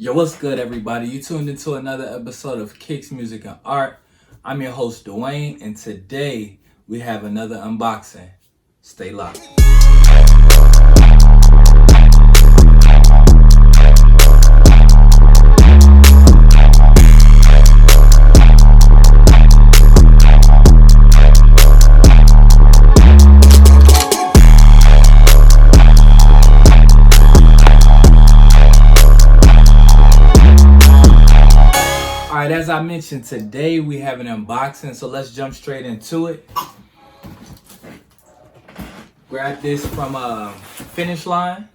Yo, what's good, everybody? You tuned into another episode of Kicks Music and Art. I'm your host, Dwayne, and today we have another unboxing. Stay locked. Alright, as I mentioned, today we have an unboxing, so let's jump straight into it. Grab this from Finish Line.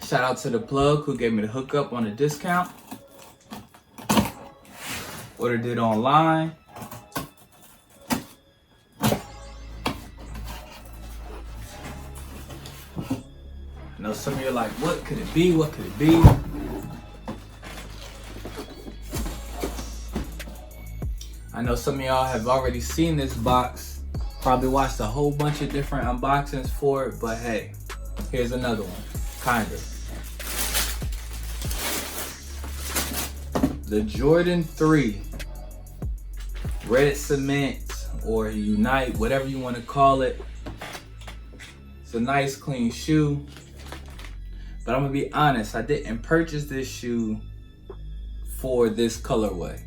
Shout out to the plug who gave me the hookup on a discount. Ordered it online. I know some of you are like, what could it be? What could it be? I know some of y'all have already seen this box, probably watched a whole bunch of different unboxings for it, but hey, here's another one, kind of. The Jordan 3 Red Cement or Unite, whatever you want to call it. It's a nice clean shoe, but I'm gonna be honest, I didn't purchase this shoe for this colorway.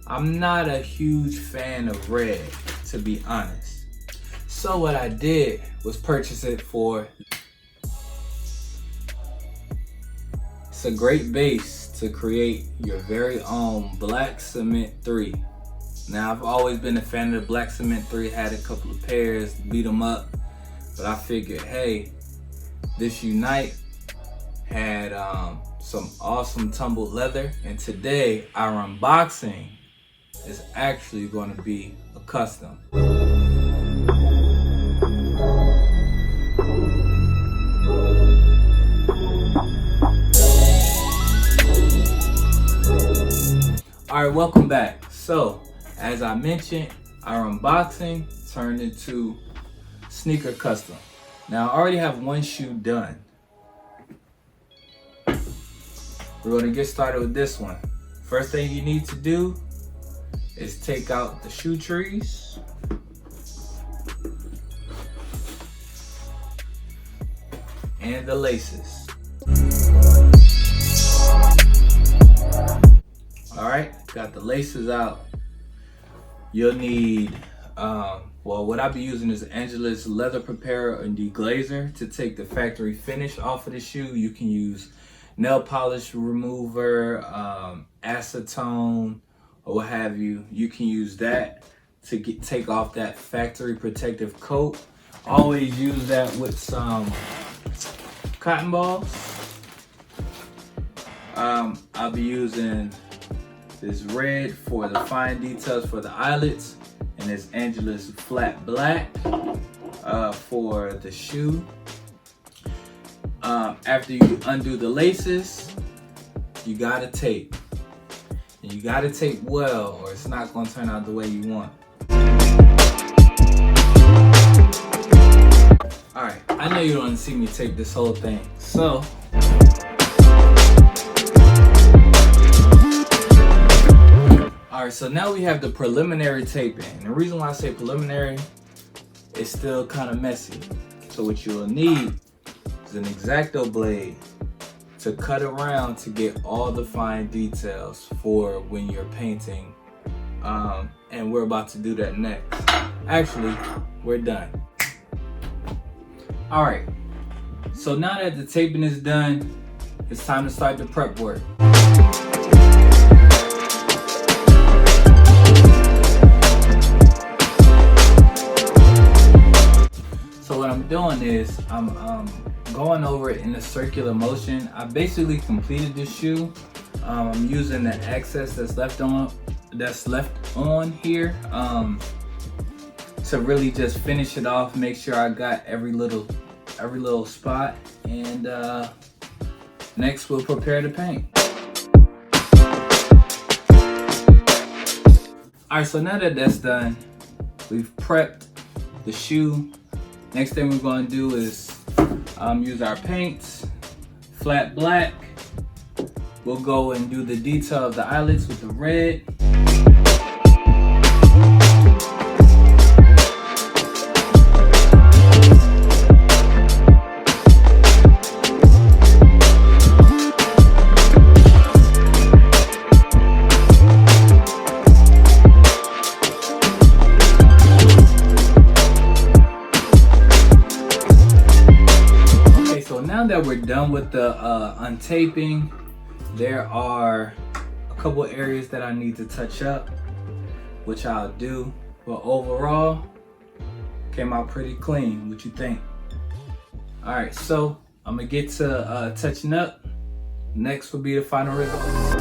I'm not a huge fan of red, to be honest. So what I did was purchase it for, it's a great base to create your very own Black Cement 3. Now, I've always been a fan of the Black Cement 3, had a couple of pairs, beat them up, but I figured, hey, this Unite had some awesome tumbled leather, and today our unboxing is actually going to be a custom. Alright, welcome back. So, as I mentioned, our unboxing turned into sneaker custom. Now, I already have one shoe done. We're going to get started with this one. First thing you need to do is take out the shoe trees. And the laces. Alright, got the laces out. You'll need, what I be using is Angelus leather preparer and deglazer to take the factory finish off of the shoe. You can use nail polish remover, acetone, or what have you. You can use that to take off that factory protective coat. Always use that with some cotton balls. I'll be using this red for the fine details for the eyelets, and this Angelus flat black for the shoe. After you undo the laces, you gotta tape. And you gotta tape well, or it's not gonna turn out the way you want. Alright, I know you don't want to see me tape this whole thing, so alright, so now we have the preliminary taping. And the reason why I say preliminary, it's still kind of messy. So what you'll need is an X-Acto blade to cut around to get all the fine details for when you're painting, and we're about to do that next. Actually, we're done. All right, so now that the taping is done, it's time to start the prep work. So what I'm doing is I'm going over it in a circular motion. I basically completed this shoe. I'm using the excess that's left on here to really just finish it off, make sure I got every little spot, and next we'll prepare to paint. Alright, so now that that's done, we've prepped the shoe. Next thing we're going to do is use our paints, flat black, we'll go and do the detail of the eyelets with the red. Now that we're done with the untaping, there are a couple areas that I need to touch up, which I'll do. But overall, came out pretty clean. What you think? All right, so I'm gonna get to touching up. Next will be the final result.